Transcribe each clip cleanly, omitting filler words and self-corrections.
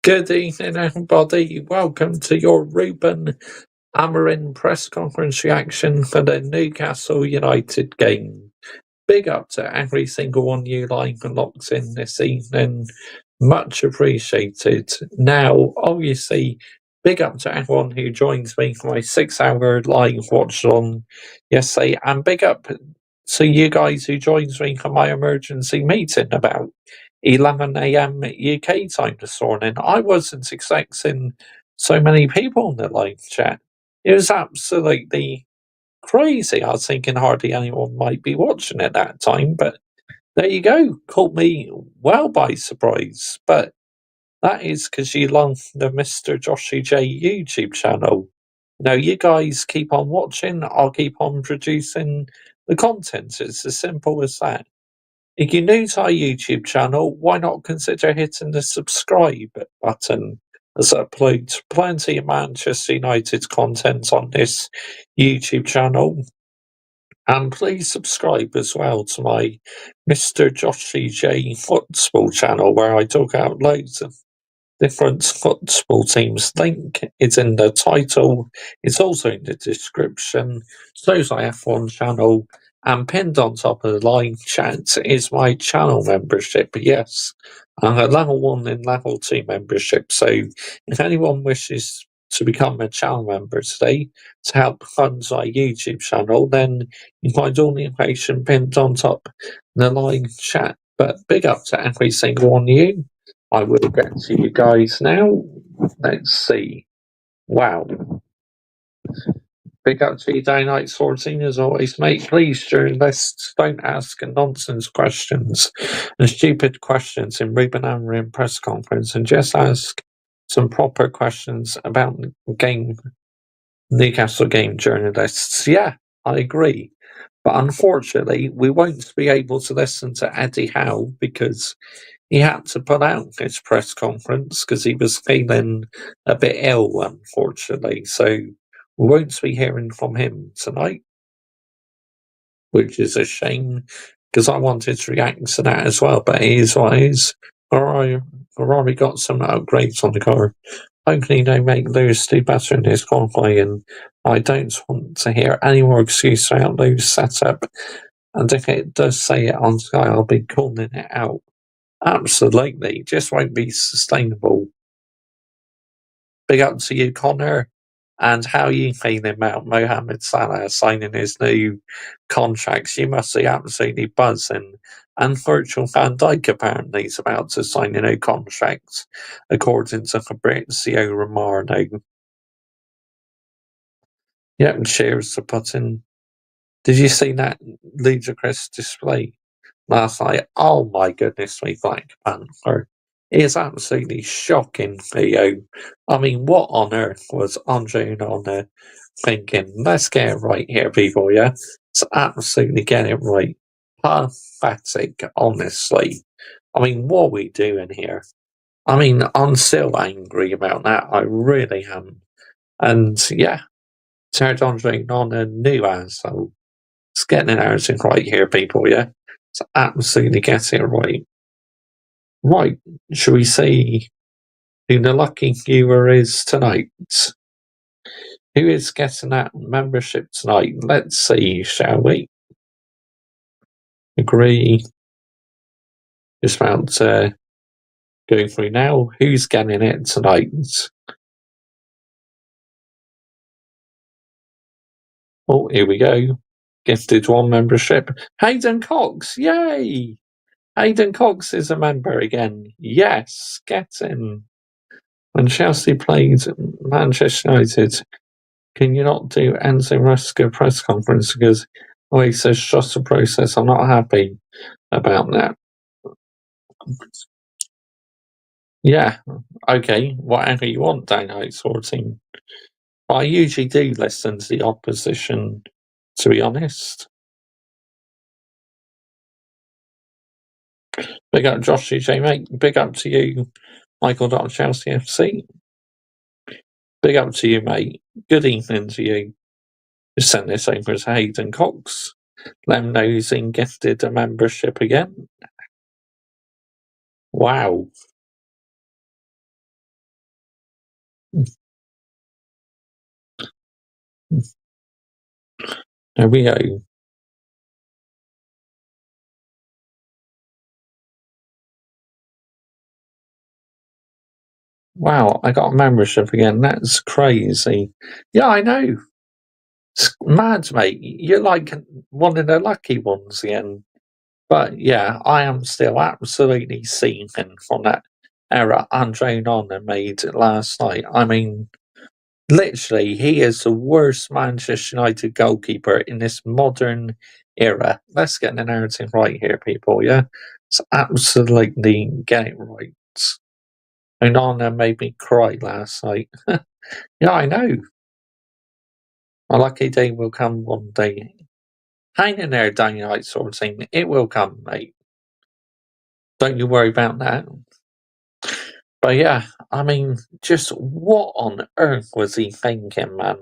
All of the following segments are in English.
Good evening, everybody. Welcome to your Ruben Amorim press conference reaction for the Newcastle United game. Big up to every single one of you live and locked in this evening. Much appreciated. Now, obviously, big up to everyone who joins me for my 6 hour live watch on yesterday, and big up to you guys who joins me for my emergency meeting about 11 a.m. UK time this morning. I wasn't expecting so many people in the live chat. It was absolutely crazy. I was thinking hardly anyone might be watching at that time, but there you go. Caught me well by surprise. But that is because you love the Mr. Joshy J YouTube channel. You guys keep on watching, I'll keep on producing the content. It's as simple as that. If you're new to our YouTube channel, why not consider hitting the subscribe button, as I upload plenty of Manchester United content on this YouTube channel. And please subscribe as well to my Mr. Joshy J Football channel, where I talk out loads of different football teams. Link is in the title, it's also in the description. So's my F1 channel, and pinned on top of the live chat is my channel membership. Yes, I'm a level 1 and level 2 membership, so if anyone wishes to become a channel member today to help fund my YouTube channel, then you find all the information pinned on top the live chat. But big up to every single one of you. I will get to you guys now. Let's see. Wow. Big up to you, Day Night 14, as always, mate. Please, journalists, don't ask nonsense questions and stupid questions in Ruben Amorim press conference, and just ask some proper questions about the game, Newcastle game, journalists. Yeah, I agree. But unfortunately, we won't be able to listen to Eddie Howe because he had to put out his press conference because he was feeling a bit ill, unfortunately. So we won't be hearing from him tonight, which is a shame because I wanted to react to that as well. But it is what it is. Ferrari got some upgrades on the car. Hopefully they make Lewis do better in his qualifying. I don't want to hear any more excuses about Lewis setup. And if it does say it on Sky, I'll be calling it out. Absolutely, just won't be sustainable. Big up to you, Connor. And how are you feeling about Mohamed Salah signing his new contracts? You must be absolutely buzzing. And Virgil van Dijk apparently is about to sign a new contract, according to Fabrizio Romano. Yep, cheers to Putin. Did you see that ludicrous display last night? Oh my goodness me, Black Panther. It is absolutely shocking, Theo. I mean, what on earth was Andre Onana thinking? Let's get it right here, people, yeah? Let's absolutely get it right. Pathetic, honestly. I mean, what are we doing here? I mean, I'm still angry about that. I really am. And yeah, turned Andre on a new asshole. It's getting everything right here, people, yeah? It's absolutely getting it right. Right, shall we see who the lucky viewer is tonight? Who is getting that membership tonight? Let's see, shall we? Agree. Just about to go through now. Who's getting it tonight? Oh, here we go. Gifted one membership. Hayden Cox, yay! Hayden Cox is a member again. Yes, get in. When Chelsea played Manchester United, can you not do Enzo Maresca press conference because he says just a process? I'm not happy about that. Yeah, okay, whatever you want, Dano sorting. I usually do listen to the opposition, to be honest. Big up Josh CJ, mate. Big up to you, Michael Chelsea FC. Big up to you, mate. Good evening to you. Just sent this over to Hayden Cox. Let him know he's been gifted a membership again. Wow. There we go. Wow, I got a membership again. That's crazy. Yeah, I know. It's mad, mate. You're like one of the lucky ones again. But yeah, I am still absolutely seething from that error Andre Onana made last night. I mean, literally, he is the worst Manchester United goalkeeper in this modern era. Let's get the narrative right here, people, yeah? It's absolutely get it right. Onana made me cry last night. Yeah, I know. A lucky day will come one day. Hang in there, Dynamite sort of thing. It will come, mate. Don't you worry about that. But yeah, I mean, just what on earth was he thinking, man?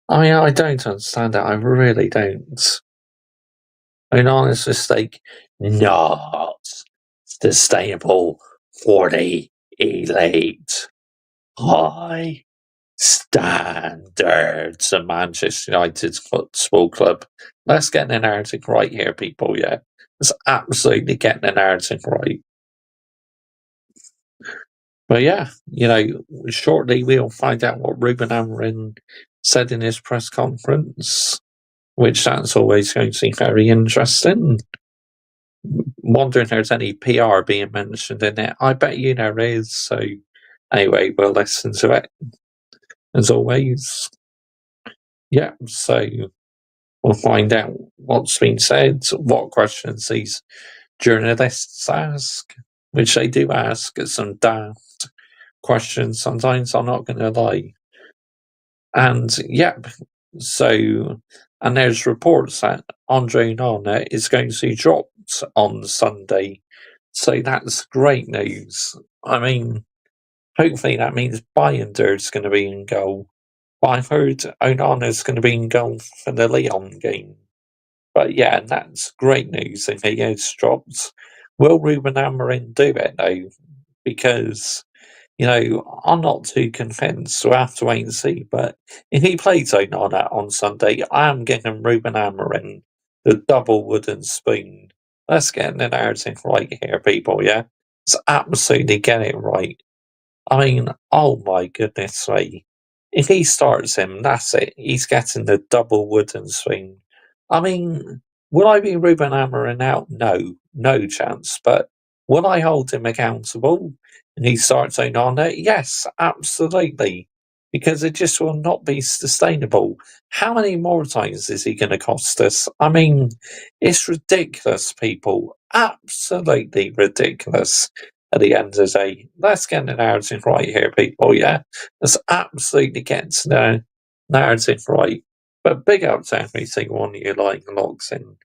I mean, I don't understand it. I really don't. An honest mistake, not sustainable for the elite. High standards of Manchester United's football club. Let's get the narrative right here, people, yeah? Let's absolutely get the narrative right. But yeah, shortly we'll find out what Ruben Amorim said in his press conference, which that's always going to be very interesting. Wondering if there's any PR being mentioned in it. I bet you there is. So anyway, we'll listen to it as always. Yeah, so we'll find out what's been said, what questions these journalists ask, which they do ask some daft questions sometimes, I'm not going to lie. And yep, so, and there's reports that Andre Onana is going to be dropped on Sunday. So that's great news. I mean, hopefully that means Bayinder's going to be in goal. But I've heard Onana's going to be in goal for the Lyon game. But yeah, that's great news if he is dropped. Will Ruben Amorim do it though? Because I'm not too convinced. We'll have to wait and see. But if he plays Onana on Sunday, I am getting Ruben Amorim the double wooden spoon. Let's get the narrative right here, people, yeah? Let's absolutely get it right. I mean, oh my goodness me. If he starts him, that's it. He's getting the double wooden spoon. I mean, will I be Ruben Amorim out? No, no chance. But will I hold him accountable? And he starts on it? Yes, absolutely. Because it just will not be sustainable. How many more times is he going to cost us? I mean, it's ridiculous, people. Absolutely ridiculous at the end of the day. Let's get the narrative right here, people, yeah? Let's absolutely get the narrative right. But big up to every single one of you like logs in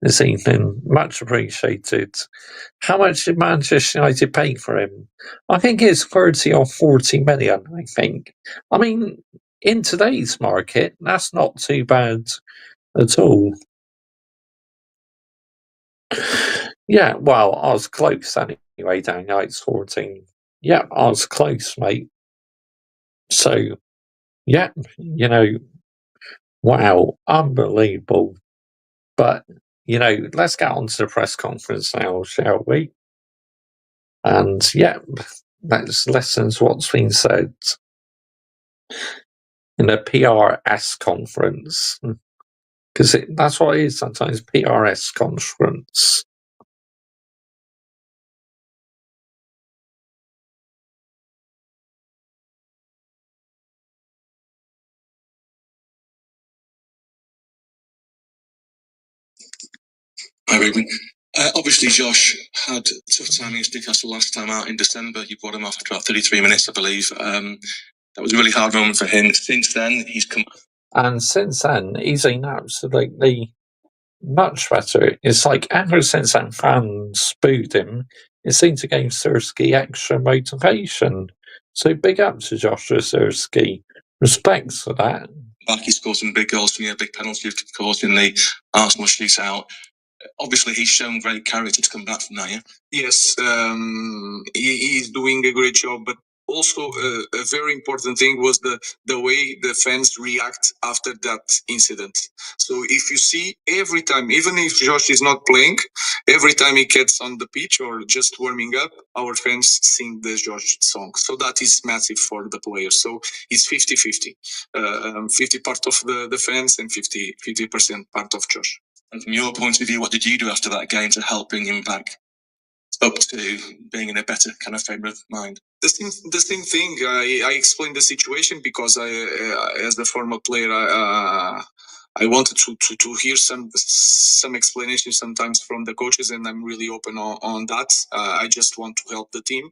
this evening. Much appreciated. How much did Manchester United pay for him? I think it's 30 or 40 million, I think. I mean, in today's market, that's not too bad at all. Yeah, well, I was close anyway, down Knights 14. Yeah, I was close, mate. So, yeah, wow, unbelievable. But, let's get on to the press conference now, shall we? And, yeah, let's listen to what's been said in the PRS conference. Because that's what it is sometimes, PRS conference. Hi, Ruben. Obviously, Josh had tough time against Newcastle last time out in December. You brought him off after about 33 minutes, I believe. That was a really hard moment for him. Since then, he's come. And since then, he's been absolutely much better. It's like ever since that fans booed him, it seemed to give Sirski extra motivation. So big up to Joshua Sirski. Respects for that. Back, he scored some big goals for me, a big penalty, of course, in the Arsenal shootout. Obviously, he's shown great character to come back from that, yeah? Yes, he is doing a great job, but also a very important thing was the way the fans react after that incident. So if you see every time, even if Josh is not playing, every time he gets on the pitch or just warming up, our fans sing the Josh song. So that is massive for the players. So it's 50-50. 50 part of the fans and 50% part of Josh. And from your point of view, what did you do after that game to help bring him back up to being in a better kind of frame of mind? The same thing. I explained the situation because as a former player, I wanted to hear some explanation sometimes from the coaches, and I'm really open on that. I just want to help the team,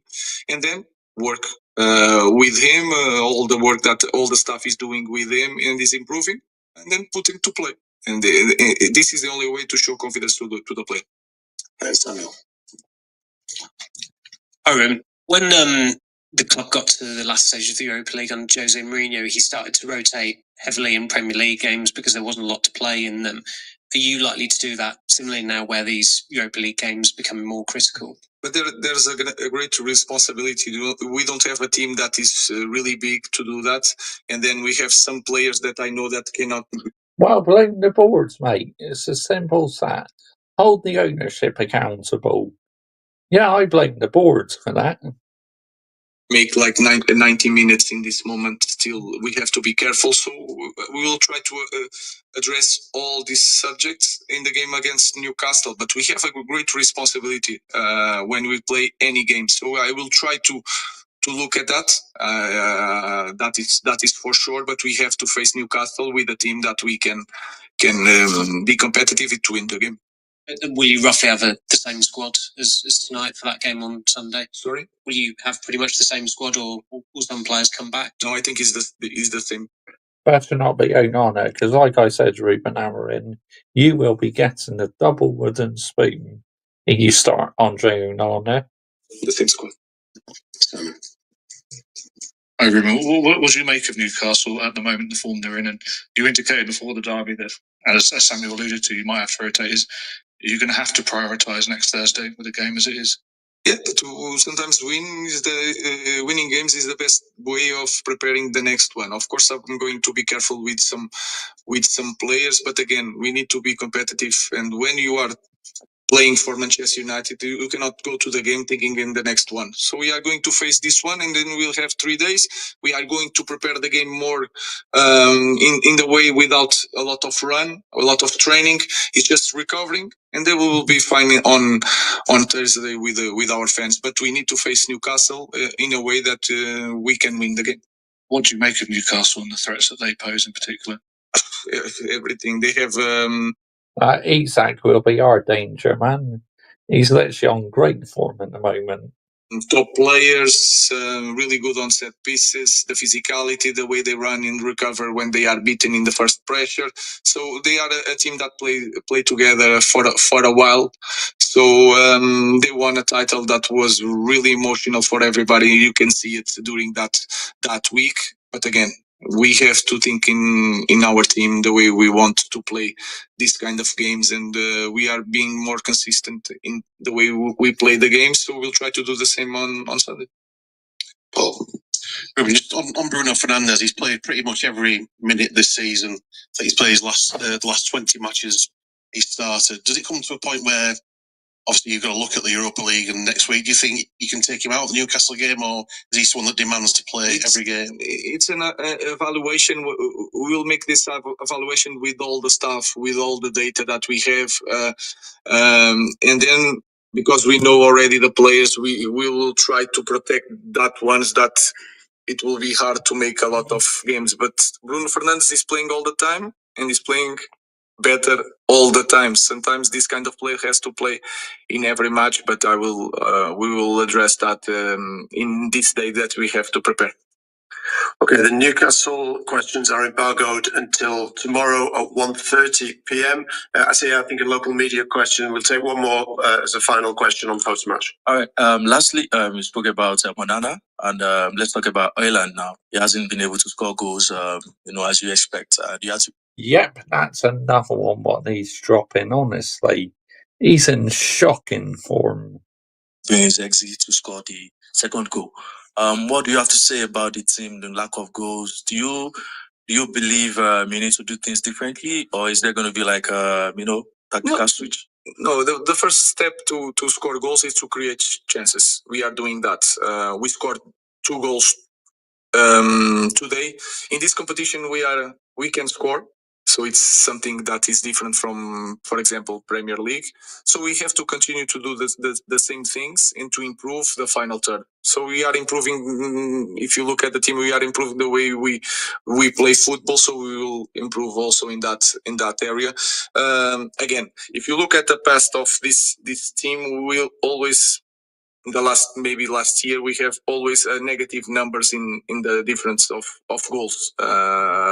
and then work with him. All the staff is doing with him and is improving, and then put him to play. And this is the only way to show confidence to the player. Thanks, Samuel. Ruben, when the club got to the last stage of the Europa League under Jose Mourinho, he started to rotate heavily in Premier League games because there wasn't a lot to play in them. Are you likely to do that similarly now where these Europa League games becoming more critical? But there's a great responsibility. We don't have a team that is really big to do that. And then we have some players that I know that cannot. Well, blame the boards, mate. It's as simple as that. Hold the ownership accountable. Yeah, I blame the boards for that. Make like 90 minutes in this moment. Still, we have to be careful. So we will try to address all these subjects in the game against Newcastle. But we have a great responsibility when we play any game. So I will try to look at that. That is for sure. But we have to face Newcastle with a team that we can be competitive to win the game. Will you roughly have the same squad as tonight for that game on Sunday? Sorry? Will you have pretty much the same squad, or will some players come back? No, I think it's the same. Better not be own honour, because like I said, Ruben Amorim, you will be getting the double wooden spoon if you start Andre Onana. The same squad. Hi, Ruben. What do you make of Newcastle at the moment, the form they're in? And you indicated before the derby that, as Samuel alluded to, you might have to rotate. Are you going to have to prioritise next Thursday with the game as it is? Yeah, to sometimes winning games is the best way of preparing the next one. Of course, I'm going to be careful with some players, but again, we need to be competitive. And when you are playing for Manchester United, you cannot go to the game thinking in the next one. So we are going to face this one, and then we'll have 3 days. We are going to prepare the game more in the way without a lot of run, a lot of training. It's just recovering, and then we will be fine on Thursday with our fans. But we need to face Newcastle in a way that we can win the game. What do you make of Newcastle and the threats that they pose in particular? Everything. They have... Isak will be our danger, man. He's literally on great form at the moment. Top players, really good on set pieces, the physicality, the way they run and recover when they are beaten in the first pressure. So they are a team that play together for a while. So they won a title that was really emotional for everybody. You can see it during that week. But again, we have to think in our team the way we want to play these kind of games, and we are being more consistent in the way we play the game. So we'll try to do the same on Sunday. Paul, just on Bruno Fernandes, he's played pretty much every minute this season. I think he's played the last 20 matches he started. Does it come to a point where, obviously, you've got to look at the Europa League and next week, do you think you can take him out of the Newcastle game, or is he someone that demands to play every game? It's an evaluation. We will make this evaluation with all the stuff, with all the data that we have. And then, because we know already the players, we will try to protect that ones that it will be hard to make a lot of games. But Bruno Fernandes is playing all the time, and he's playing better all the time. Sometimes this kind of player has to play in every match, but we will address that in this day that we have to prepare. Okay, the Newcastle questions are embargoed until tomorrow at 1:30 p.m. I think a local media question. We'll take one more as a final question on post-match. All right. Lastly, we spoke about Onana, and let's talk about Ireland now. He hasn't been able to score goals, as you expect. You have to. Yep, that's another one what he's dropping, honestly. He's in shocking form. His exit to score the second goal. What do you have to say about the team, the lack of goals? Do you believe you need to do things differently, or is there going to be like tactical switch? No, the first step to score goals is to create chances. We are doing that. We scored 2 goals today. In this competition, we can score. So it's something that is different from, for example, Premier League. So we have to continue to do the same things and to improve the final third. So we are improving. If you look at the team, we are improving the way we play football. So we will improve also in that area. Again, if you look at the past of this team, we will always. Last year we have always negative numbers in the difference of goals.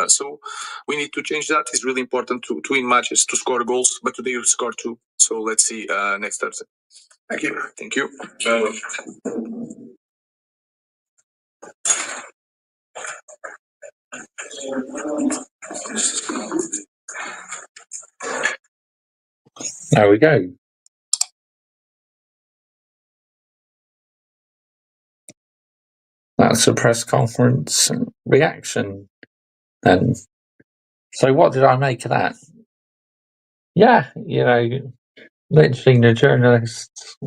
So we need to change that. It's really important to win matches, to score goals, but today we scored 2. So let's see next Thursday. Thank you. There we go. That's a press conference reaction then. So what did I make of that? Yeah, literally the journalists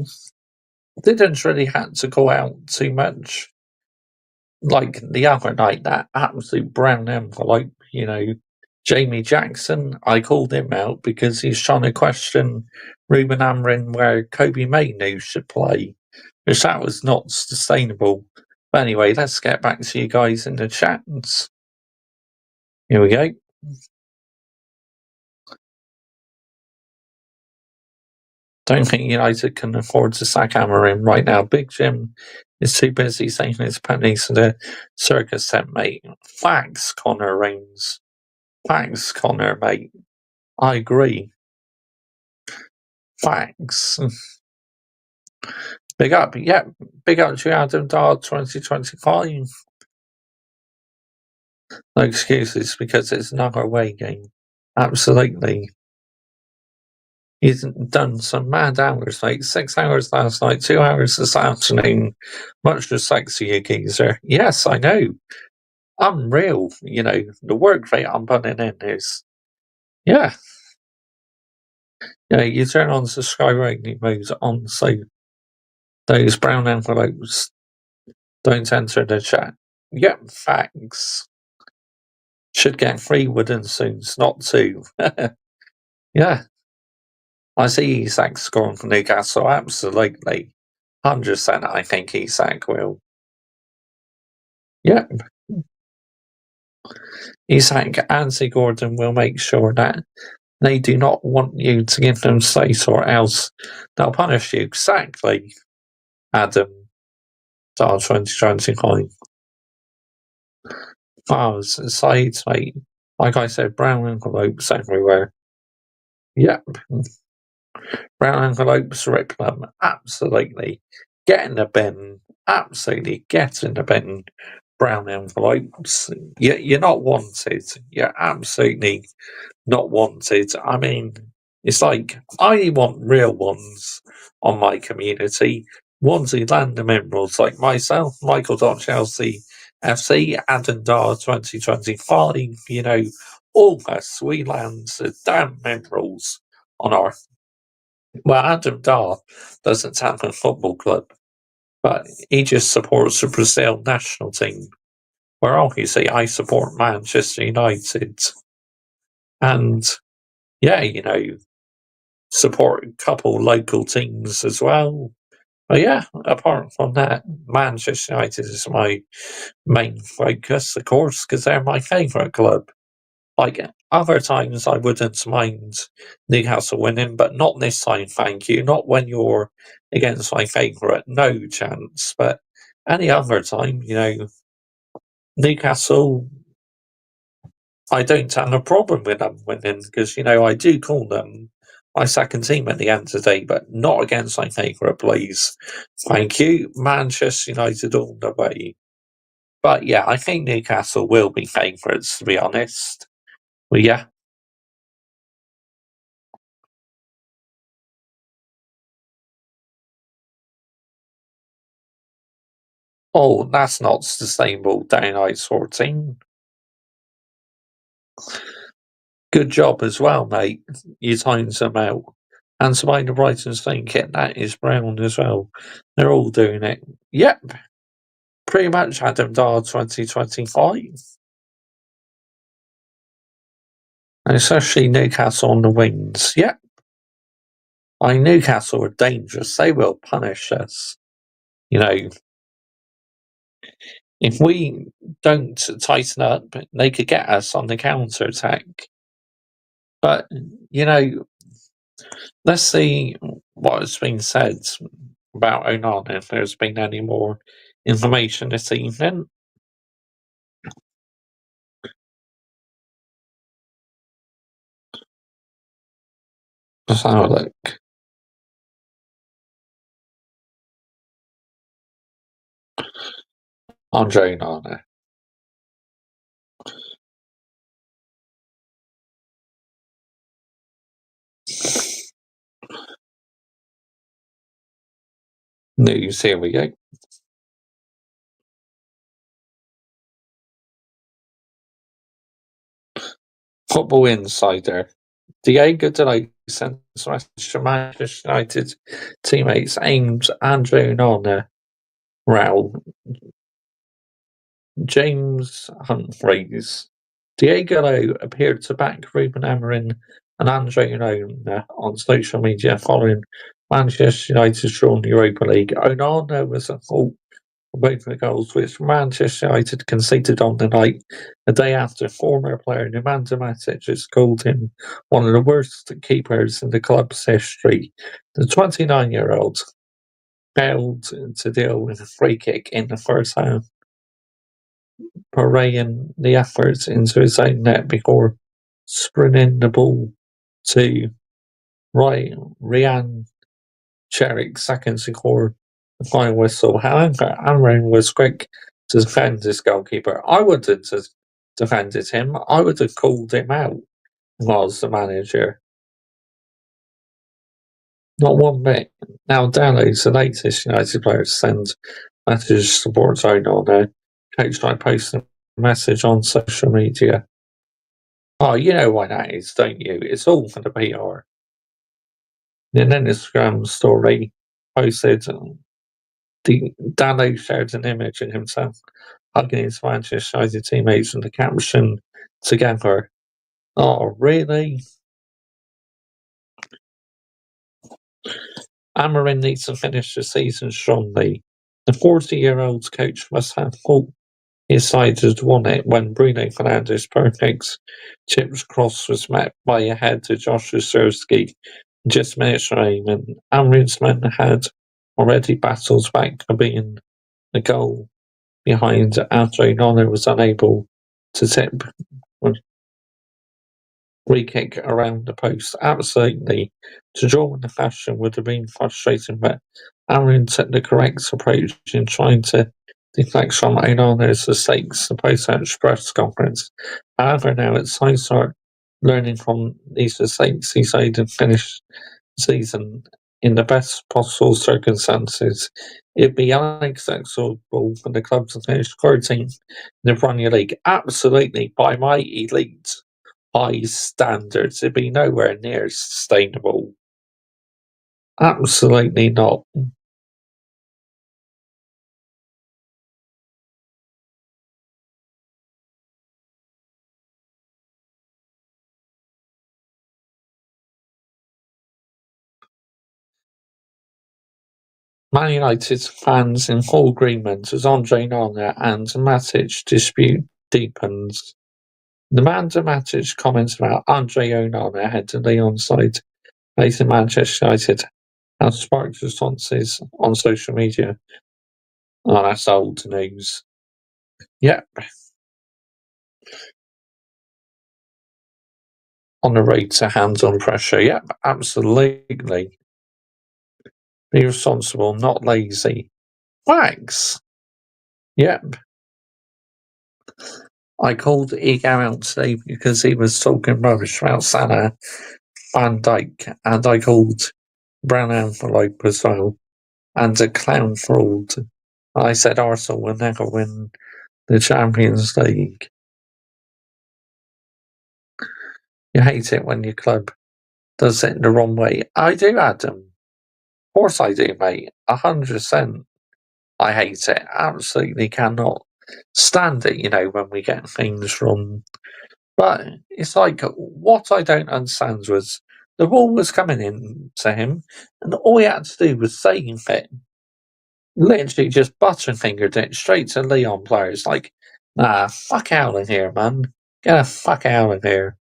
didn't really have to go out too much. Like the other night, that absolute brown envelope, Jamie Jackson, I called him out because he's trying to question Ruben Amorim where Kobe Mainoo should play, which that was not sustainable. But anyway, let's get back to you guys in the chats. Here we go. Don't think United can afford to sack Amorim right now. Big Jim is too busy saving his pennies to the circus tent, mate. Thanks, Connor Rains. Thanks, Connor, mate. I agree. Thanks. Big up, yeah. Big up to Adam Dahl 2025. No excuses because it's not our away game. Absolutely. He's done some mad hours, like 6 hours last night, 2 hours this afternoon. Much respect to you, geezer. Yes, I know. Unreal. The work rate I'm putting in is, yeah. You turn on the skyrocketing moves on, so those brown envelopes don't enter the chat. Yep, thanks. Should get 3 wooden suits, not 2. Yeah. I see Isak scoring for Newcastle, absolutely. 100% I think Isak will. Yep. Isak and C. Gordon will make sure that they do not want you to give them space or else they'll punish you. Exactly, Adam. Star 2025. Files, sides, mate. Like I said, brown envelopes everywhere. Yep. Brown envelopes, rip them. Absolutely. Get in the bin. Absolutely get in the bin. Brown envelopes. You're not wanted. You're absolutely not wanted. I mean, it's like, I want real ones on my community. Ones who land the minerals, like myself, Michael Chelsea FC, Adam Dar 2025, all of us, we land the damn minerals on our. Well, Adam Dar doesn't have a football club, but he just supports the Brazil national team, where obviously I support Manchester United. And yeah, support a couple local teams as well. But yeah, apart from that, Manchester United is my main focus, of course, because they're my favourite club. Like other times, I wouldn't mind Newcastle winning, but not this time, thank you. Not when you're against my favourite, no chance. But any other time, Newcastle, I don't have a problem with them winning because, I do call them my second team at the end of the day, but not against my favourite, please. Thank you. Manchester United all the way. But yeah, I think Newcastle will be favourites, to be honest. But yeah. Oh, that's not sustainable, downright sorting. Good job as well, mate. You timed them out. And somebody the Brighton's thinking that is Brown as well. They're all doing it. Yep. Pretty much Adam Dar 2025. And especially Newcastle on the wings. Yep. Newcastle are dangerous. They will punish us. You know, if we don't tighten up, they could get us on the counter attack. But, you know, let's see what has been said about Onana, if there's been any more information this evening. Let's have a look. Andre Onana. News, here we go. Football Insider. Diego Delay sends a message to Manchester United teammates aimed Andre Onana. Raul. James Humphreys. Diego Delay appeared to back Ruben Amorim and Andre Onana on social media following Manchester United's draw in the Europa League. Onana was at fault for both the goals which Manchester United conceded on the night, a day after former player Nemanja Matic has called him one of the worst keepers in the club's history. The 29-year-old failed to deal with a free kick in the first half, paraying the effort into his own net before sprinting the ball to Ryan Cherrick seconds before the final whistle. However, Amorim was quick to defend his goalkeeper. I wouldn't have defended him. I would have called him out if I was the manager. Not one bit. Now, Daley's the latest United player to send message support zone on there. Coach by posting a message on social media. Oh, you know why that is, don't you? It's all for the PR. In an Instagram story posted, Daley shared an image of himself hugging his Manchester United teammates and the caption together. Oh, really? Amorim needs to finish the season strongly. The 40-year-old coach must have thought his side had won it when Bruno Fernandes' perfect chips cross was met by a head to Joshua Szursky just minutes away, and Amorim's men had already battled back for being the goal behind after Onana was unable to tip free kick around the post. Absolutely. To draw in the fashion would have been frustrating, but Amorim took the correct approach in trying to deflect from Onana's mistakes the post-match press conference. However, now it's time to start learning from these mistakes he made and finish the season in the best possible circumstances. It'd be unacceptable for the club to finish 13th in the Premier League. Absolutely, by my elite high standards, it'd be nowhere near sustainable. Absolutely not. Man United fans in full agreement as Andre Onana and Matic dispute deepens. The Nemanja Matic comments about Andre Onana head to the onside facing Manchester United has sparked responses on social media. Oh, that's old news. Yep. On the road to hands-on pressure. Yep, absolutely. Be responsible, not lazy. Thanks. Yep. I called Ego out today because he was talking rubbish about Salah, Van Dijk, and I called Brown Envelope as well, and a clown fraud I said Arsenal will never win the Champions League. You hate it when your club does it the wrong way. I do, Adam. Of course I do, mate. 100%. I hate it. Absolutely cannot stand it, when we get things wrong. But it's like, what I don't understand was the ball was coming in to him, and all he had to do was save it. Literally just butterfingered it straight to Leon players. Like, nah, fuck out of here, man. Get the fuck out of here.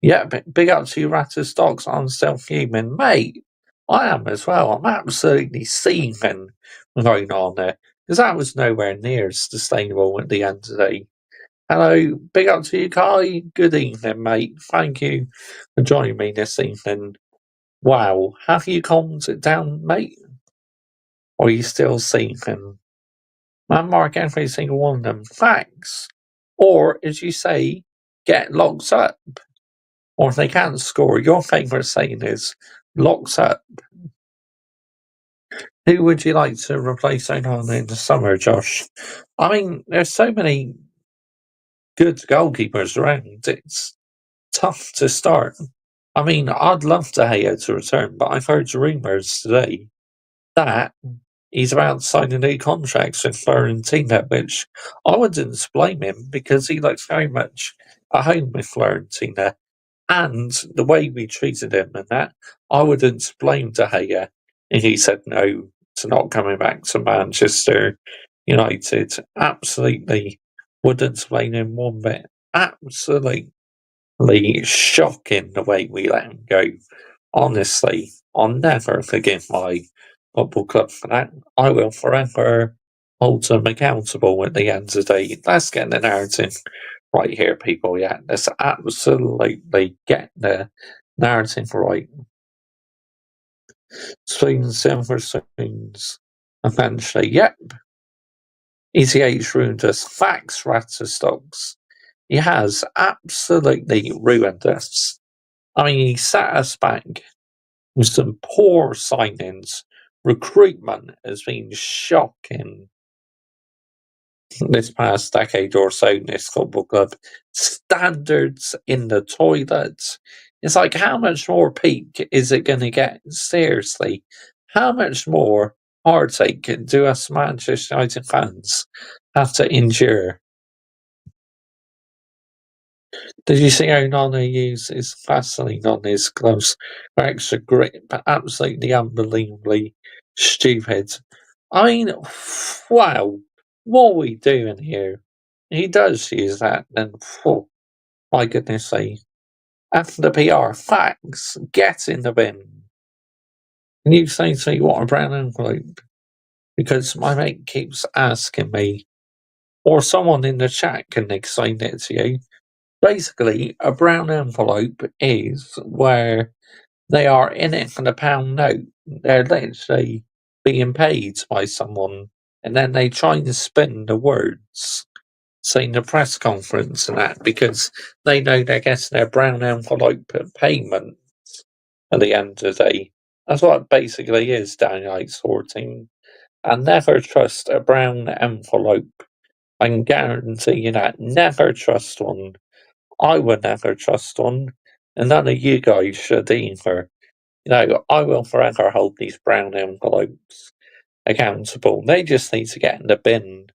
Yeah, but big up to you, Ratterstocks. I'm still fuming. Mate, I am as well. I'm absolutely seething going on there. Because that was nowhere near sustainable at the end of the day. Hello, big up to you, Kai. Good evening, mate. Thank you for joining me this evening. Wow, have you calmed it down, mate? Or are you still seething? Man, mark every single one of them. Facts. Or, as you say, get locked up. Or if they can't score, your favourite saying is locked up. Who would you like to replace Onana in the summer, Josh? I mean, there's so many good goalkeepers around. It's tough to start. I mean, I'd love De Gea to return, but I've heard rumours today that he's about to sign a new contract with Fiorentina, which I wouldn't blame him because he looks very much at home with Fiorentina. And the way we treated him and that, I wouldn't blame De Gea if he said no to not coming back to Manchester United. Absolutely wouldn't blame him one bit. Absolutely shocking the way we let him go. Honestly, I'll never forgive my football club for that. I will forever hold them accountable at the end of the day. Let's get the narrative right here, people. Yeah, let's absolutely get the narrative right. Spoons, silver spoons. Eventually, yep. ETH ruined us. Facts, Ratterstocks. He has absolutely ruined us. I mean, he set us back with some poor signings. Recruitment has been shocking this past decade or so in this football club. Standards in the toilet. It's like, how much more peak is it going to get? Seriously. How much more heartache do us Manchester United fans have to endure? Did you see how Nana uses Vaseline on his gloves for extra grip? Absolutely unbelievably stupid. I mean, wow, what are we doing here? He does use that, then, my goodness sake. After the PR, facts, get in the bin. Can you say to me what a brown envelope? Because my mate keeps asking me, or someone in the chat can explain it to you. Basically, a brown envelope is where they are in it for the pound note. They're literally being paid by someone, and then they try and spin the words, saying the press conference and that, because they know they're getting their brown envelope payment at the end of the day. That's what it basically is, daylight sorting. And never trust a brown envelope. I can guarantee you that. Never trust one. I would never trust one, and none of you guys should either. I will forever hold these brown envelopes accountable. They just need to get in the bin.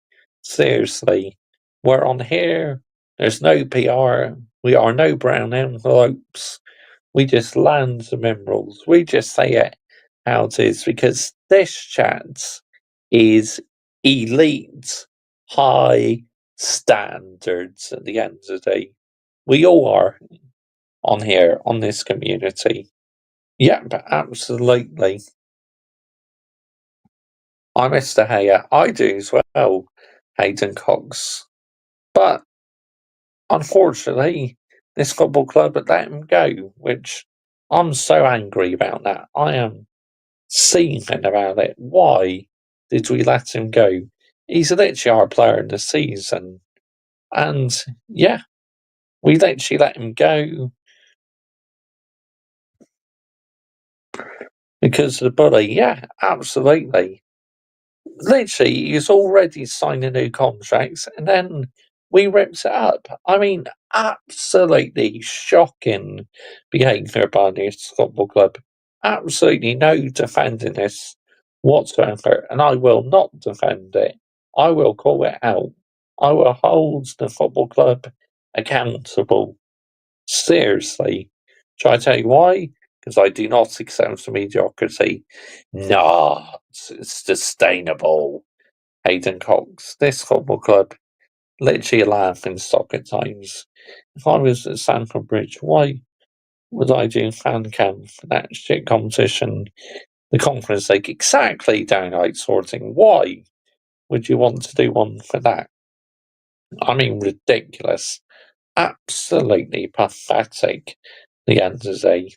Seriously. We're on here. There's no PR. We are no brown envelopes. We just land the minerals. We just say it how it is because this chat is elite, high standards at the end of the day. We all are on here, on this community. Yeah, absolutely. I miss De Gea. I do as well, Hayden Cox. But unfortunately, this football club had let him go, which I'm so angry about that. I am seething about it. Why did we let him go? He's literally our player in the season. And yeah, we literally let him go because of the bully. Yeah, absolutely. literally, he's already signing new contracts, and then we ripped it up. I mean, absolutely shocking behaviour by this football club. Absolutely no defending this whatsoever, and I will not defend it. I will call it out. I will hold the football club accountable. Seriously. Shall I tell you why? Because I do not accept mediocrity. Not sustainable. Hayden Cox, this football club, literally a laughing stock at times. If I was at Stamford Bridge, why would I do fan cam for that shit competition? The Conference League, exactly downright sorting. Why would you want to do one for that? I mean, ridiculous. Absolutely pathetic. The end of the day.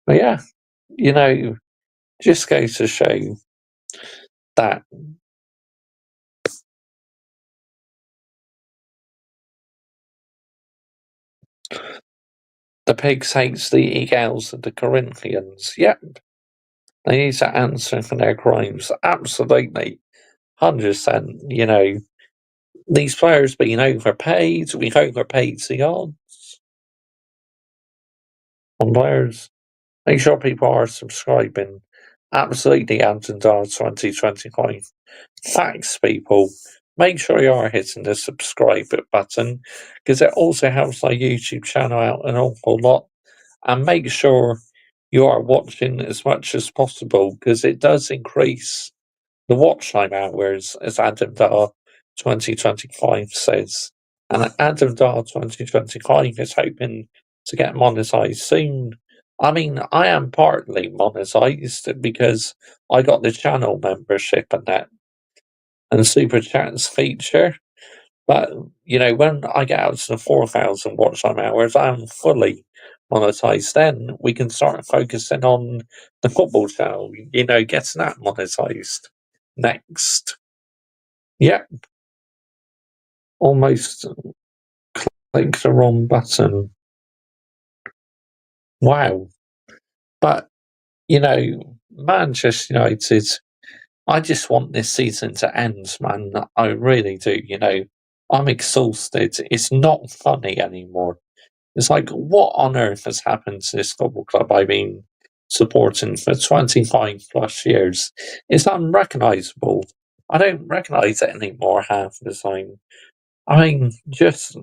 But yeah, just goes to show that the pigs hates the eagles of the Corinthians. Yep. They need to answer for their crimes. Absolutely. 100%. These players being overpaid. We've overpaid the odds on players. Make sure people are subscribing. Absolutely, Antondar 2025. Thanks, people. Make sure you are hitting the subscribe button because it also helps my YouTube channel out an awful lot. And make sure you are watching as much as possible because it does increase the watch time hours, as Adam Dar 2025 says. And Adam Dar 2025 is hoping to get monetized soon. I mean, I am partly monetized because I got the channel membership and that and Super Chats feature. But, when I get out to the 4,000 watch time hours, I'm fully monetized. Then we can start focusing on the football channel, getting that monetized next. Yep. Almost clicked the wrong button. Wow. But, Manchester United, I just want this season to end, man. I really do, I'm exhausted. It's not funny anymore. It's like, what on earth has happened to this football club I've been supporting for 25 plus years? It's unrecognisable. I don't recognise it anymore half the time. I mean, it's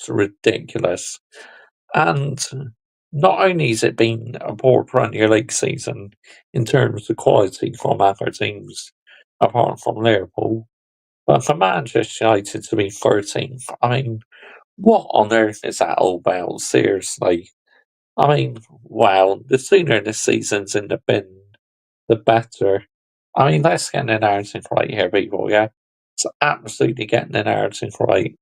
ridiculous. And not only has it been a poor Premier League season in terms of quality from other teams, apart from Liverpool, but for Manchester United to be 13th, I mean, what on earth is that all about? Seriously. I mean, wow, the sooner this season's in the bin, the better. I mean, let's get the narrative right here, people, yeah? It's absolutely getting the narrative right.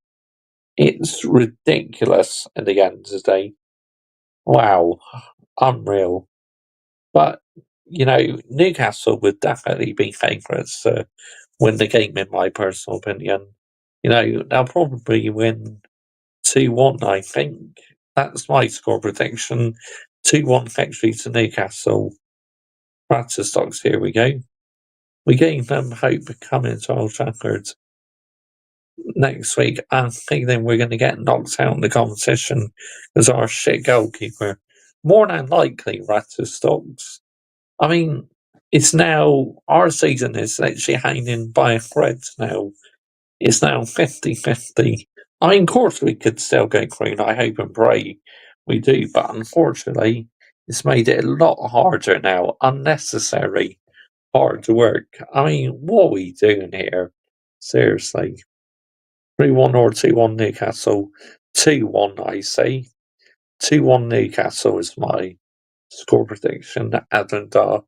It's ridiculous at the end of the day. Wow, unreal. But, Newcastle would definitely be favourites to win the game, in my personal opinion. They'll probably win 2-1, I think. That's my score prediction. 2-1 victory to Newcastle. Stocks, here we go. We gave them hope coming to Old Trafford next week. I think then we're going to get knocked out in the competition as our shit goalkeeper. More than likely, Stocks. I mean, it's now, our season is literally hanging by a thread now. It's now 50-50. I mean, of course we could still go green, I hope and pray we do, but unfortunately, it's made it a lot harder now. Unnecessary hard work. I mean, what are we doing here? Seriously. 3-1 or 2-1 Newcastle? 2-1, I say. 2-1 Newcastle is my score prediction. Adam Dar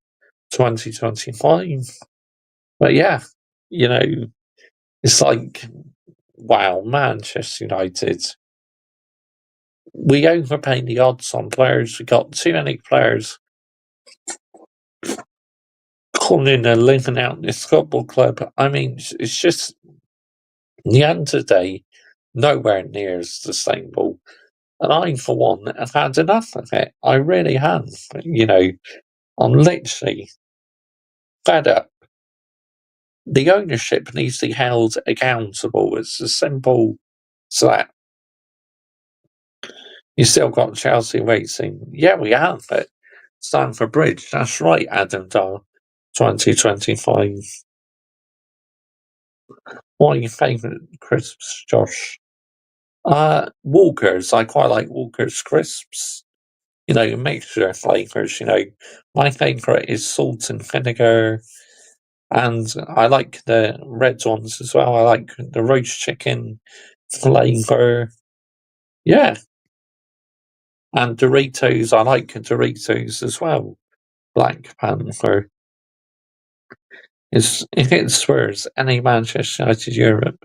2025. But yeah, it's like, wow, Manchester United. We overpaid the odds on players. We got too many players calling in and living out this football club. I mean, it's just, the end of the day, nowhere near as sustainable. And I, for one, have had enough of it. I really have. I'm literally fed up. The ownership needs to be held accountable. It's as simple as that. You still got Chelsea racing. Yeah, we have it. Stamford Bridge. That's right, Adam Dahl. 2025. What are your favourite crisps, Josh? Walkers. I quite like Walkers crisps. You know, mixture of flavours. You know, my favourite is salt and vinegar, and I like the red ones as well. I like the roast chicken flavour. Yeah, and Doritos. I like Doritos as well. Black Panther. If it Spurs any Manchester United Europe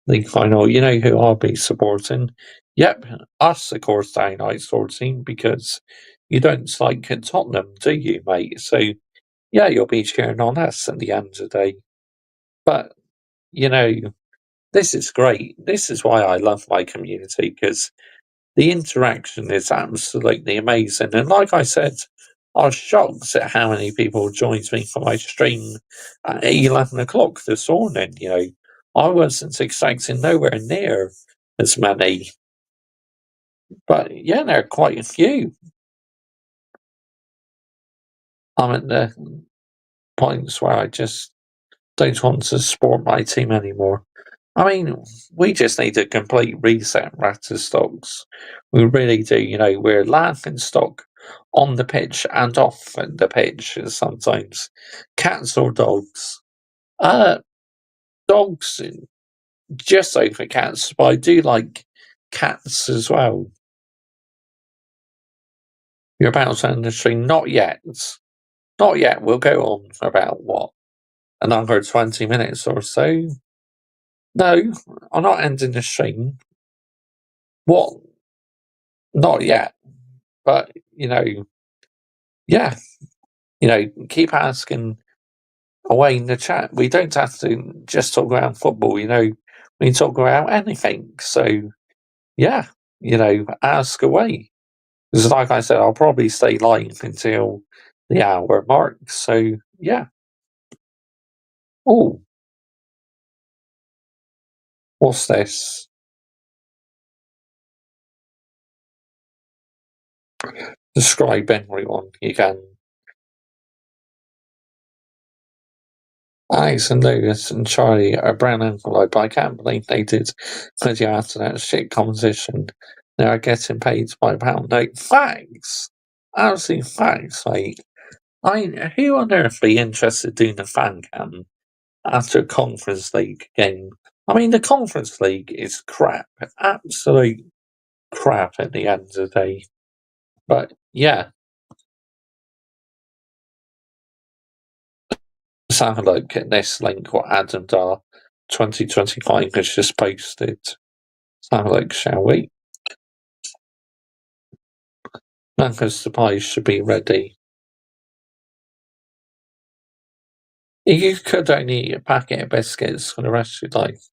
League final, you know who I'll be supporting? Yep, us, of course, Day Night Sword Team, because you don't like Tottenham, do you, mate? So, yeah, you'll be cheering on us at the end of the day. But, you know, this is great. This is why I love my community, because the interaction is absolutely amazing. And like I said, I was shocked at how many people joined me for my stream at 11 o'clock this morning. You know, I wasn't expecting nowhere near as many. But yeah, there are quite a few. I'm at the points where I just don't want to support my team anymore. I mean, we just need a complete reset, Ratterstocks. We really do. You know, we're laughing stock on the pitch and off the pitch sometimes. Cats or dogs? Dogs just over cats, but I do like cats as well. You're about to end the stream? Not yet. Not yet. We'll go on for about, what, another 20 minutes or so? No, I'm not ending the stream. What? Not yet. But, you know, yeah, you know, keep asking away in the chat. We don't have to just talk about football, you know, we can talk about anything. So, yeah, you know, ask away. Because, like I said, I'll probably stay live until the hour mark. So, yeah. Oh, what's this? Describe everyone you can. Alex and Lewis and Charlie are brown envelope. I can't believe they did video after that shit competition. They are getting paid by pound note. Facts! Absolute facts, mate. I mean, who on earth be interested in doing a fan cam after a Conference League game? I mean, the Conference League is crap. Absolute crap at the end of the day. But, yeah. Let's have a look at this link what Adam Dar 2025 has just posted. Let's have a look, shall we? Memphis supplies should be ready. You could only eat a packet of biscuits for the rest of your life.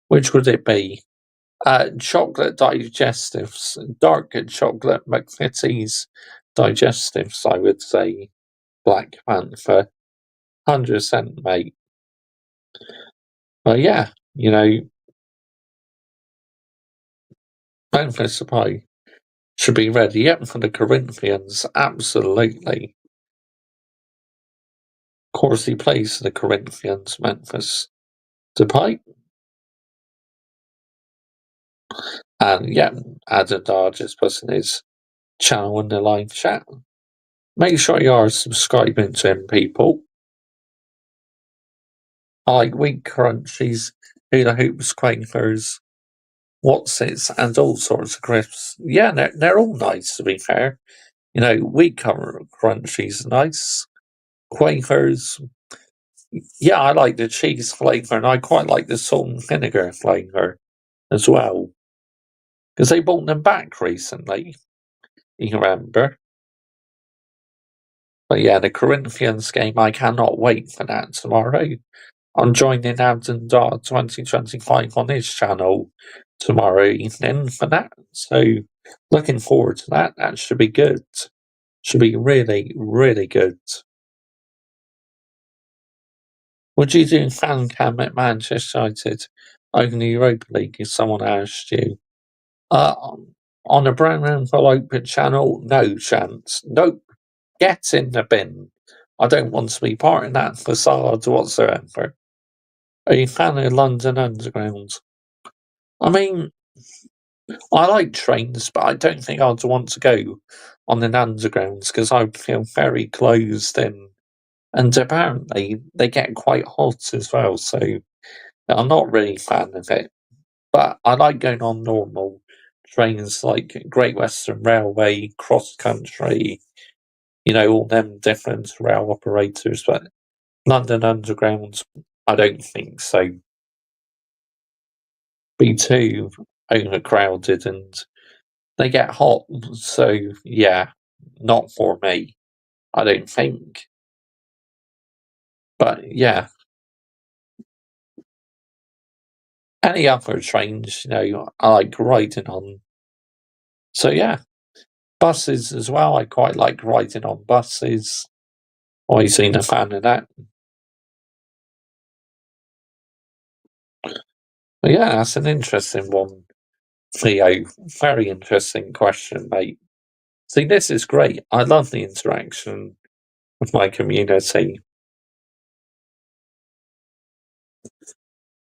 Which would it be? Chocolate digestives, dark chocolate McVitie's digestives, I would say. Black Panther. 100%, mate. But yeah, you know, Memphis supply should be ready. Yep, for the Corinthians, absolutely. Of course, he plays for the Corinthians, Memphis Depay. And yeah, Adadar just posting his channel in the live chat. Make sure you are subscribing to him, people. I like wheat crunchies, hula hoops, quakers, what's its, and all sorts of crisps. Yeah, they're all nice, to be fair. You know, wheat crunchies are nice. Quakers, yeah, I like the cheese flavour, and I quite like the salt and vinegar flavour as well. Because they brought them back recently, you remember. But yeah, the Corinthians game, I cannot wait for that tomorrow. I'm joining Abden Dar 2025 on his channel tomorrow evening for that. So looking forward to that. That should be good. Should be really, really good. Would you do fan cam at Manchester United over the Europa League if someone asked you? On a brand open channel, no chance. Nope. Get in the bin. I don't want to be part of that facade whatsoever. Are you a fan of London Underground? I mean, I like trains, but I don't think I'd want to go on an underground because I feel very closed in. And apparently, they get quite hot as well, so I'm not really a fan of it. But I like going on normal trains like Great Western Railway, cross country, all them different rail operators. But London Underground, I don't think so. Be too overcrowded and they get hot, so yeah, not for me, I don't think. But yeah, any other trains, I like riding on. So yeah, buses as well, I quite like riding on buses. Always been a fan of that. But yeah, that's an interesting one, Theo. Very interesting question, mate. See, this is great. I love the interaction with my community.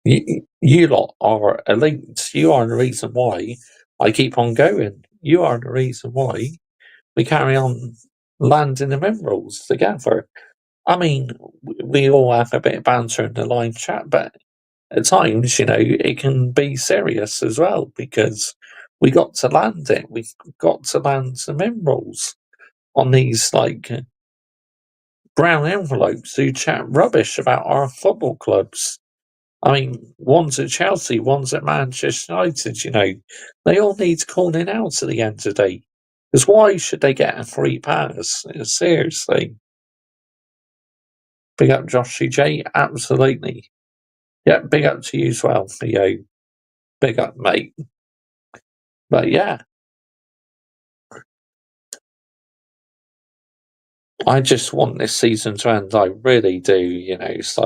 You lot are elite. You are the reason why I keep on going. You are the reason why we carry on landing the minerals together. I mean, we all have a bit of banter in the live chat, but at times, it can be serious as well because we got to land it. We've got to land the minerals on these brown envelopes who chat rubbish about our football clubs. I mean, one's at Chelsea, one's at Manchester United, They all need calling out at the end of the day. Because why should they get a free pass? Seriously. Big up Joshy J, absolutely. Yeah, big up to you as well, Theo. Big up, mate. But yeah. I just want this season to end, I really do, it's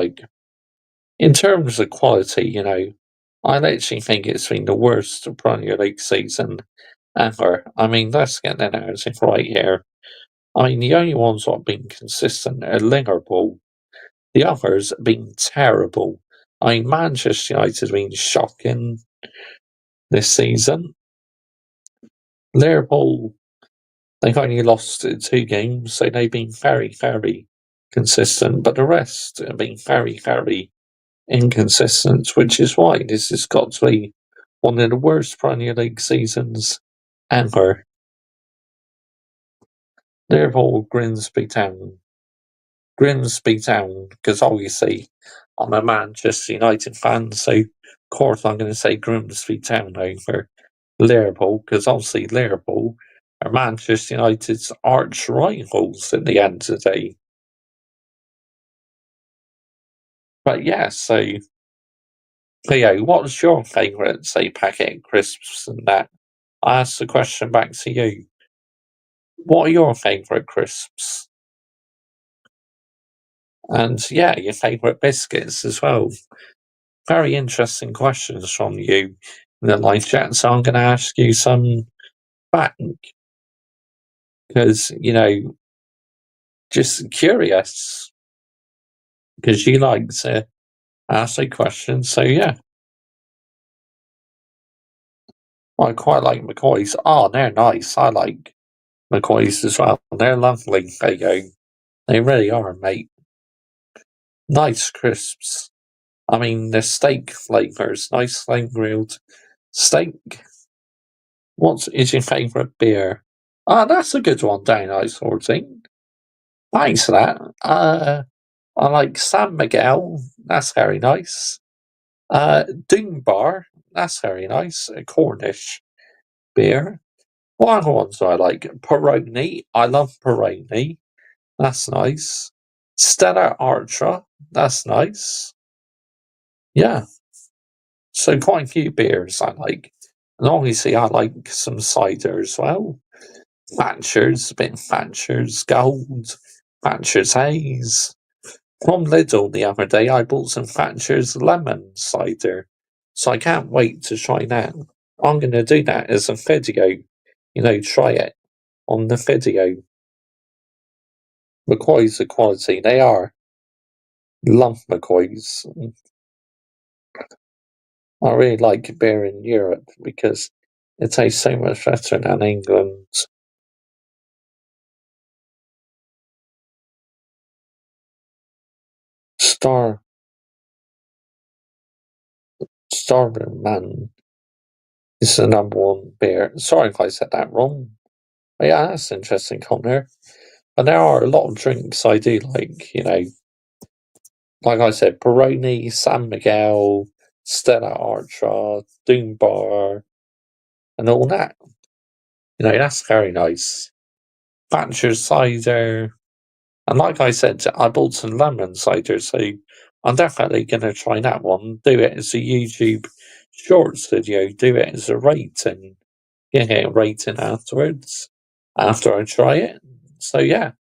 in terms of quality, I literally think it's been the worst Premier League season ever. I mean, let's get the narrative right here. I mean, the only ones that have been consistent are Liverpool. The others have been terrible. I mean, Manchester United have been shocking this season. Liverpool, they've only lost 2 games, so they've been very, very consistent, but the rest have been very, very inconsistent, which is why this has got to be one of the worst Premier League seasons ever. Liverpool, Grimsby Town, because obviously I'm a Manchester United fan, so of course I'm going to say Grimsby Town over Liverpool, because obviously Liverpool are Manchester United's arch rivals at the end of the day. But yeah, so Theo, what's your favourite, say, packet of crisps and that? I ask the question back to you. What are your favourite crisps? And yeah, your favourite biscuits as well. Very interesting questions from you in the live chat, so I'm going to ask you some back. Because, just curious. Because you like to ask a question, so yeah. I quite like McCoy's. Oh, they're nice. I like McCoy's as well. They're lovely. They really are, mate. Nice crisps. I mean, the steak flavours, nice flame grilled steak. What is your favourite beer? Ah, that's a good one, Down Ice 14. Thanks for that. I like San Miguel. That's very nice. Doom Bar. That's very nice. A Cornish beer. What other ones do I like? Peroni. I love Peroni. That's nice. Stella Artois. That's nice. Yeah. So quite a few beers I like. And obviously I like some cider as well. Thatcher's, a bit of Thatcher's Gold, Thatcher's Haze. From Lidl the other day, I bought some Thatcher's lemon cider, so I can't wait to try that. I'm going to do that as a video, try it on the video. McCoy's are quality, they are. Love McCoy's. I really like beer in Europe because it tastes so much better than England. Starman is the number one beer. Sorry if I said that wrong. But yeah, that's interesting, Connor. And there are a lot of drinks I do like, like I said, Peroni, San Miguel, Stella Artois, Doom Bar, and all that. That's very nice. Thatcher's cider. And like I said, I bought some lemon cider, so I'm definitely going to try that one. Do it as a YouTube shorts video. Do it as a rating. Get a rating afterwards, after I try it. So yeah,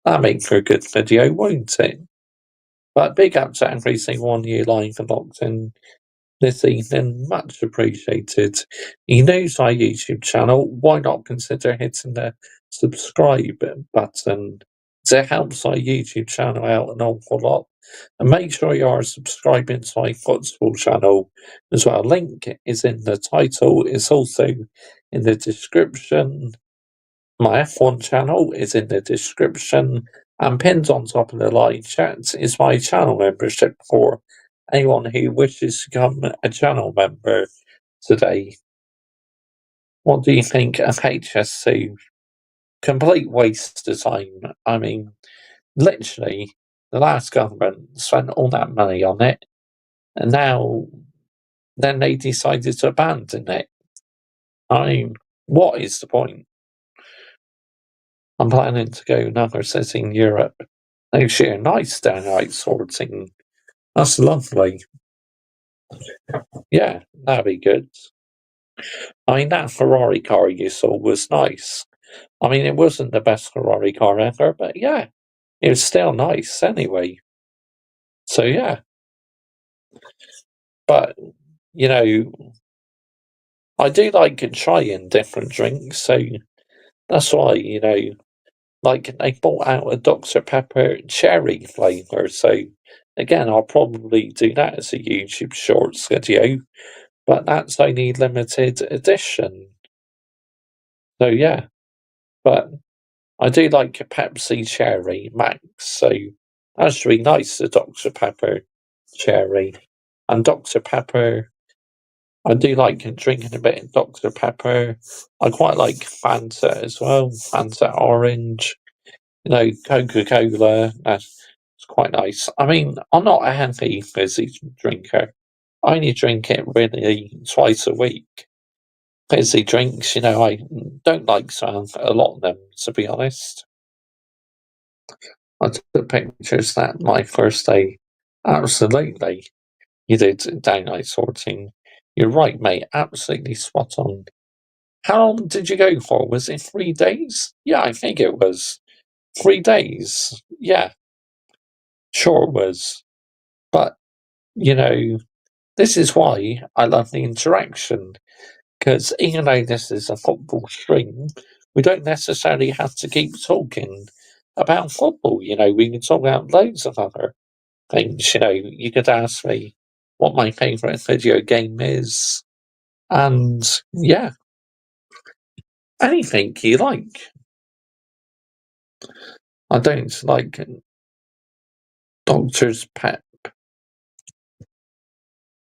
that'll make for a good video, won't it? But big up to every single one of you live and locked in this evening, much appreciated. You knows our YouTube channel, why not consider hitting the subscribe button? It helps our YouTube channel out an awful lot. And make sure you are subscribing to my football channel as well. Link is in the title, it's also in the description. My F1 channel is in the description, and pinned on top of the live chat is my channel membership for anyone who wishes to become a channel member today. What do you think of HS2? Complete waste of time. I mean, literally, the last government spent all that money on it, and then they decided to abandon it. I mean, what is the point? I'm planning to go another city in Europe next year. Nice downright sorting. That's lovely. Yeah, that'd be good. I mean, that Ferrari car you saw was nice. I mean, it wasn't the best Ferrari car ever, but yeah, it was still nice anyway. So yeah. But, I do like trying different drinks, so that's why, like they brought out a Dr. Pepper cherry flavour, so again, I'll probably do that as a YouTube Shorts video, but that's only limited edition. So yeah, but I do like a Pepsi Cherry Max, so that's really nice, the Dr. Pepper Cherry. And Dr. Pepper, I do like drinking a bit of Dr. Pepper. I quite like Fanta as well, Fanta Orange. Coca-Cola, that's quite nice. I mean, I'm not a heavy fizzy drinker. I only drink it really twice a week. Fizzy drinks, I don't like a lot of them, to be honest. I took pictures that my first day. Absolutely. You did downright sorting. You're right, mate. Absolutely spot on. How long did you go for? Was it 3 days? Yeah, I think it was. 3 days. Yeah. Sure it was. But, this is why I love the interaction. Because even though this is a football stream, we don't necessarily have to keep talking about football. We can talk about loads of other things. You could ask me what my favourite video game is. And, yeah, anything you like. I don't like Doctor's Pep.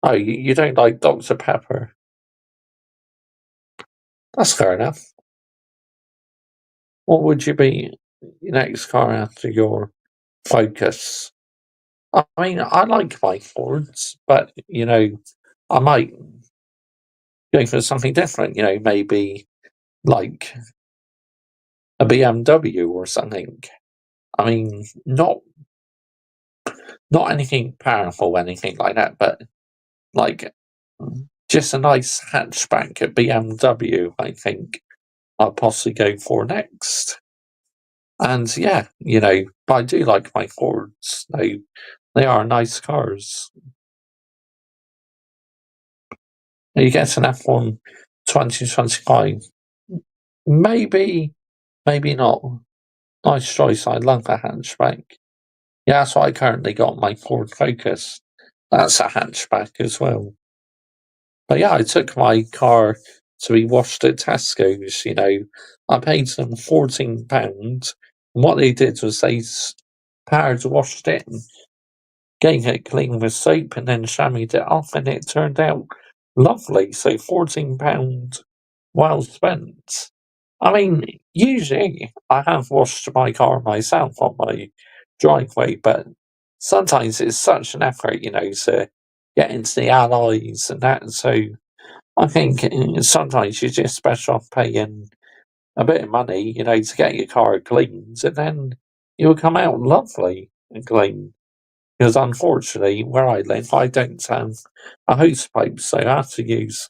Oh, you don't like Dr. Pepper? That's fair enough. What would you be your next car after your Focus? I mean, I like my Fords, but, I might go for something different, maybe like a BMW or something. I mean, not anything powerful, anything like that, but like just a nice hatchback at BMW, I think I'll possibly go for next. And yeah, but I do like my Fords. They are nice cars. You get an F1 2025. Maybe not. Nice choice. I love a hatchback. Yeah, that's what I currently got my Ford Focus. That's a hatchback as well. But yeah, I took my car to be washed at Tesco's. I paid them £14. And what they did was they powered washed it, getting it clean with soap, and then chamoised it off, and it turned out lovely. So £14 well spent. I mean, usually I have washed my car myself on my driveway, but sometimes it's such an effort, to get into the alloys and that. So I think sometimes you're just better off paying a bit of money, to get your car cleaned, and then it will come out lovely and clean. Because unfortunately, where I live, I don't have a hose pipe, so I have to use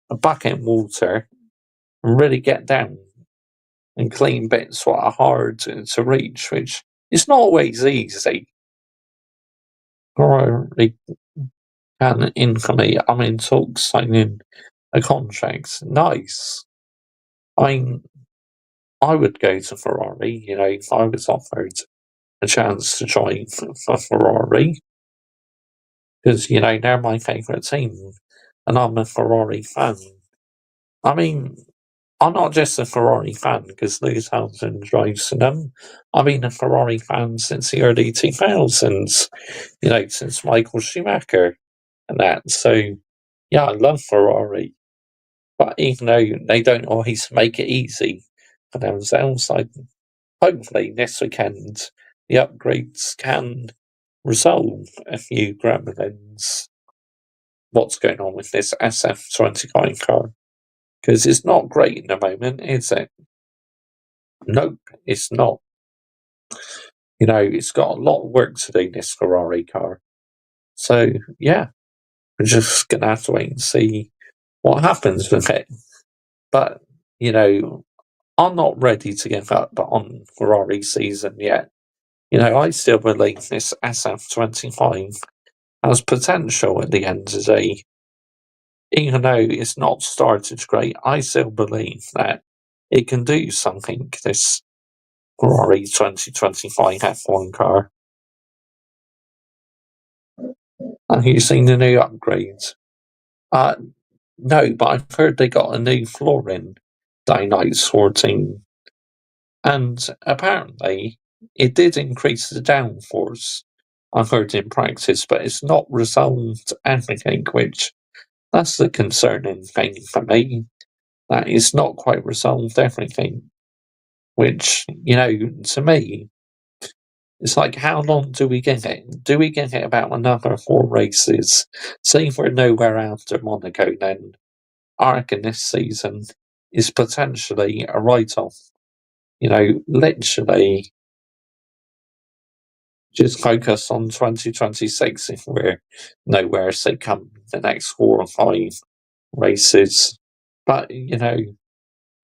a bucket of water and really get down and clean bits what are hard to reach, which is not always easy. Ferrari can for me. I'm in talks signing a contract. Nice. I mean, I would go to Ferrari, if I was offered a chance to join for Ferrari, because, they're my favourite team, and I'm a Ferrari fan. I mean, I'm not just a Ferrari fan because Lewis Hamilton drives for them. I've been a Ferrari fan since the early 2000s, since Michael Schumacher and that. So, yeah, I love Ferrari. But even though they don't always make it easy for themselves, hopefully this weekend the upgrades can resolve a few gremlins. What's going on with this SF25 car? Because it's not great in the moment, is it? Nope, it's not. It's got a lot of work to do, this Ferrari car. So, yeah, we're just going to have to wait and see what happens with it. But, I'm not ready to give up on Ferrari season yet. I still believe this SF25 has potential at the end of the day. Even though it's not started great, I still believe that it can do something, this Ferrari 2025 F1 car. Have you seen the new upgrades? No, but I've heard they got a new flooring down 14. And apparently it did increase the downforce, I've heard in practice, but it's not resolved everything, which that's the concerning thing for me. That it's not quite resolved everything. Which, to me, it's like, how long do we get it? Do we get it about another 4 races? Say if we're nowhere after Monaco, then I reckon this season is potentially a write-off. Literally just focus on 2026 if we're nowhere, say, come the next 4 or 5 races. But,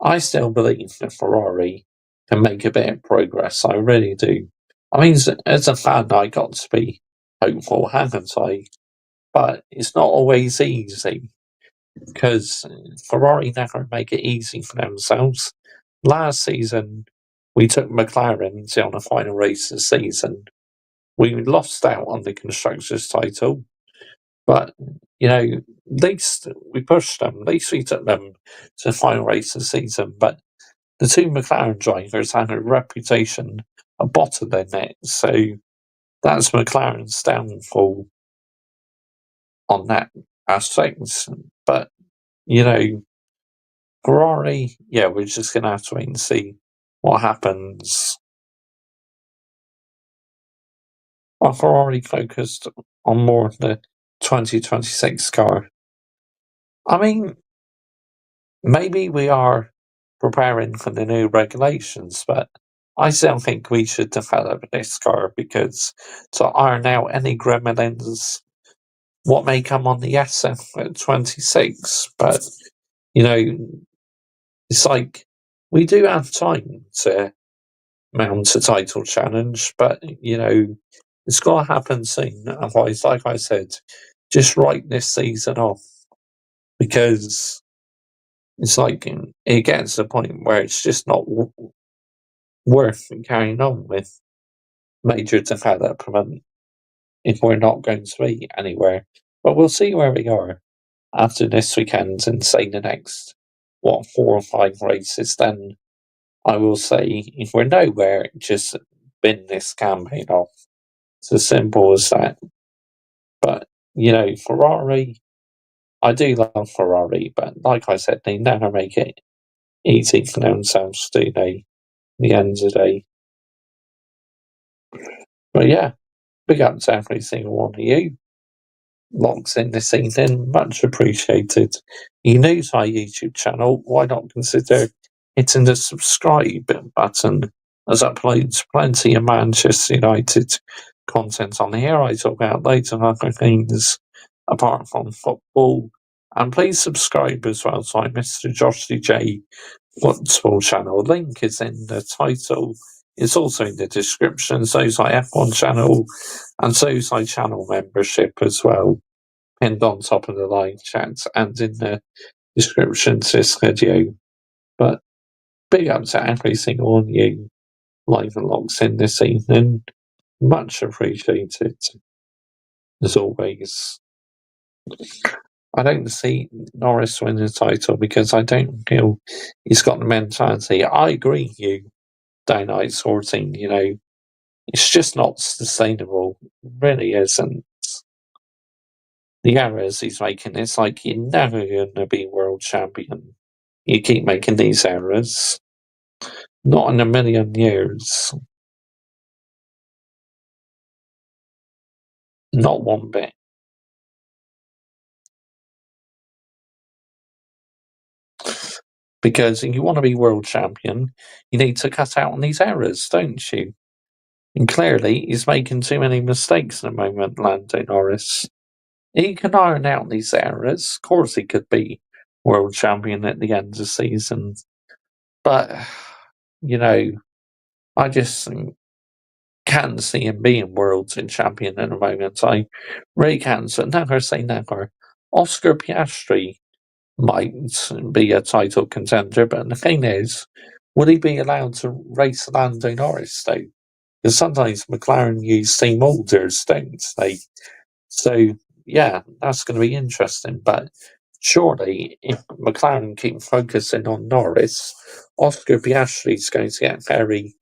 I still believe that Ferrari can make a bit of progress. I really do. I mean, as a fan, I got to be hopeful, haven't I? But it's not always easy because Ferrari never make it easy for themselves. Last season, we took McLaren on the final race of the season. We lost out on the constructors' title, but at least we pushed them. At least we took them to the final race of the season. But the 2 McLaren drivers had a reputation of bottlenecks, so that's McLaren's downfall on that aspect. But Ferrari, yeah, we're just going to have to wait and see what happens. Are Ferrari focused on more of the 2026 car? I mean, maybe we are preparing for the new regulations, but I still think we should develop this car because to iron out any gremlins, what may come on the SF26. But, it's like we do have time to mount a title challenge, but it's got to happen soon. Otherwise, like I said, just write this season off, because it's like it gets to the point where it's just not worth carrying on with major development if we're not going to be anywhere. But we'll see where we are after this weekend and say the next 4 or 5 races. Then I will say if we're nowhere, just bin this campaign off. It's as simple as that. But Ferrari, I do love Ferrari, but like I said, they never make it easy for themselves, do they? The end of the day. But yeah, big up to every single one of you. Logs in this evening, much appreciated. You new to our YouTube channel, why not consider hitting the subscribe button, as I uploads plenty of Manchester United content on here. I talk about loads of other things apart from football. And please subscribe as well to my Mr. Josh DJ football channel. Link is in the title. It's also in the description. So is my F1 channel, and so is my channel membership as well, pinned on top of the live chat and in the description to this video. But big up to every single one of you live and logs in this evening. Much appreciated, as always. I don't see Norris win the title because I don't feel he's got the mentality. I agree with you, Downright Sorting, it's just not sustainable. It really isn't. The errors he's making, it's like you're never going to be world champion. You keep making these errors. Not in a million years. Not one bit. Because if you want to be world champion, you need to cut out on these errors, don't you? And clearly, he's making too many mistakes at the moment, Lando Norris. He can iron out these errors. Of course, he could be world champion at the end of the season. But, I just can't see him being world champion at the moment. I really can't. So never say never. Oscar Piastri might be a title contender, but the thing is, will he be allowed to race Lando Norris though? Because sometimes McLaren use team orders, don't they? So yeah, that's going to be interesting. But surely, if McLaren keep focusing on Norris, Oscar Piastri is going to get very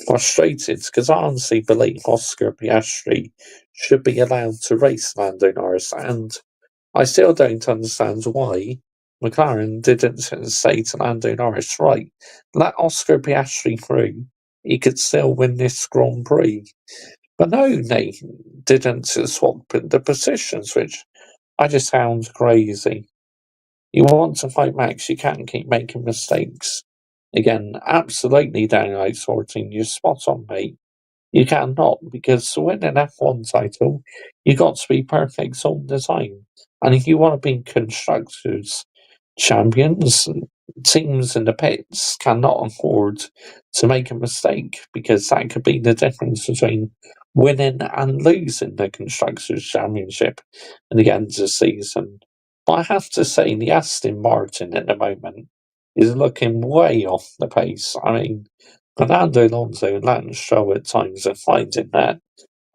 frustrated, because I honestly believe Oscar Piastri should be allowed to race Lando Norris, and I still don't understand why McLaren didn't say to Lando Norris, right, let Oscar Piastri through, he could still win this Grand Prix. But no, they didn't swap the positions, which I just found crazy. You want to fight Max, you can't keep making mistakes. Again, absolutely downright Sorting, you're spot on, mate. You cannot, because to win an F1 title, you got to be perfect all the time. And if you want to be constructors champions, teams in the pits cannot afford to make a mistake, because that could be the difference between winning and losing the Constructors' Championship at the end of the season. But I have to say, the Aston Martin at the moment is looking way off the pace. I mean, Fernando Alonso and Lance Stroll at times are finding that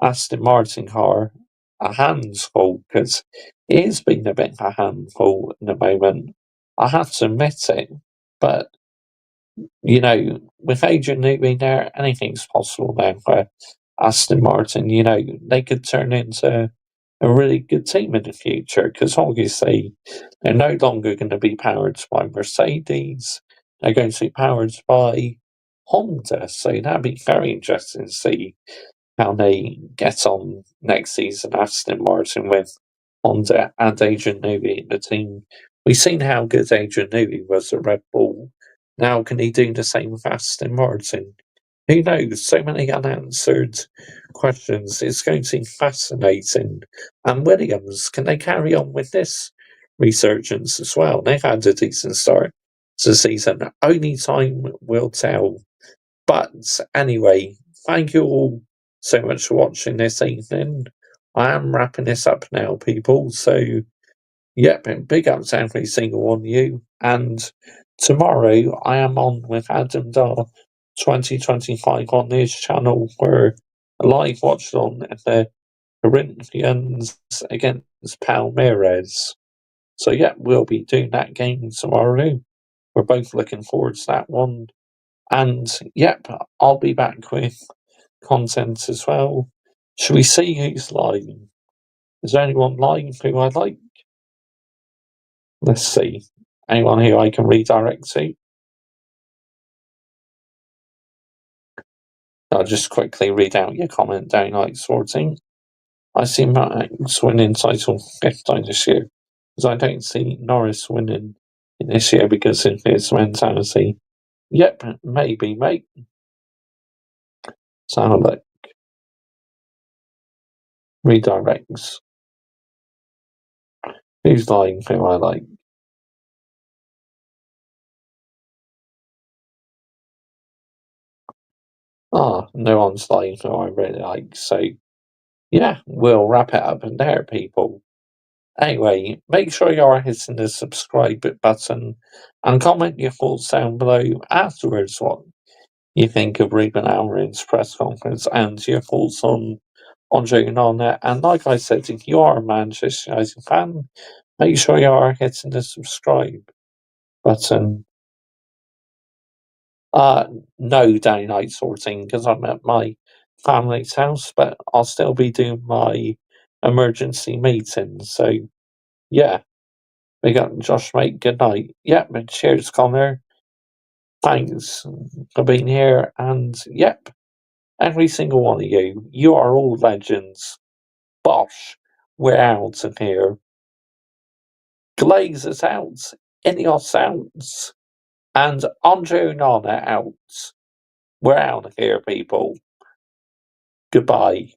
Aston Martin car a handful, because it has been a bit of a handful in the moment. I have to admit it, but with Adrian Newey there, anything's possible now for Aston Martin. They could turn into a really good team in the future, because obviously they're no longer going to be powered by Mercedes, they're going to be powered by Honda, so that'd be very interesting to see how they get on next season, Aston Martin, with Honda and Adrian Newey in the team. We've seen how good Adrian Newey was at Red Bull. Now, can he do the same with Aston Martin? Who knows? So many unanswered questions. It's going to be fascinating. And Williams, can they carry on with this resurgence as well? They've had a decent start to the season. Only time will tell. But anyway, thank you all so much for watching this evening. I am wrapping this up now, people. So, yep, big ups to every single one of you. And tomorrow I am on with Adam Dar 2025 on this channel for a live watch on the Corinthians against Palmeiras. So, yeah, we'll be doing that game tomorrow. We're both looking forward to that one. And, yep, I'll be back with content as well. Should we see who's live? Is there anyone live who I like? Let's see. Anyone who I can redirect to? I'll just quickly read out your comment down like sorting. I see Max winning title 15 this year, because I don't see Norris winning in this year because of his mentality. Yep, maybe, mate. So have a look. Redirects. Who's lying who I like? No one's lying who I really like, so yeah, we'll wrap it up in there, people. Anyway, make sure you are hitting the subscribe button and comment your thoughts down below afterwards what you think of Ruben Amorim's press conference and your thoughts on Andre Onana. And like I said, if you are a Manchester United fan, make sure you are hitting the subscribe button. No day night sorting because I'm at my family's house, but I'll still be doing my emergency meetings. So, yeah, we got Josh, mate. Good night. Yep, and cheers, Connor. Thanks for being here. And, yep, every single one of you, you are all legends. Bosh, we're out of here. Glaze is out. Ineos out. And Andre Onana out. We're out of here, people. Goodbye.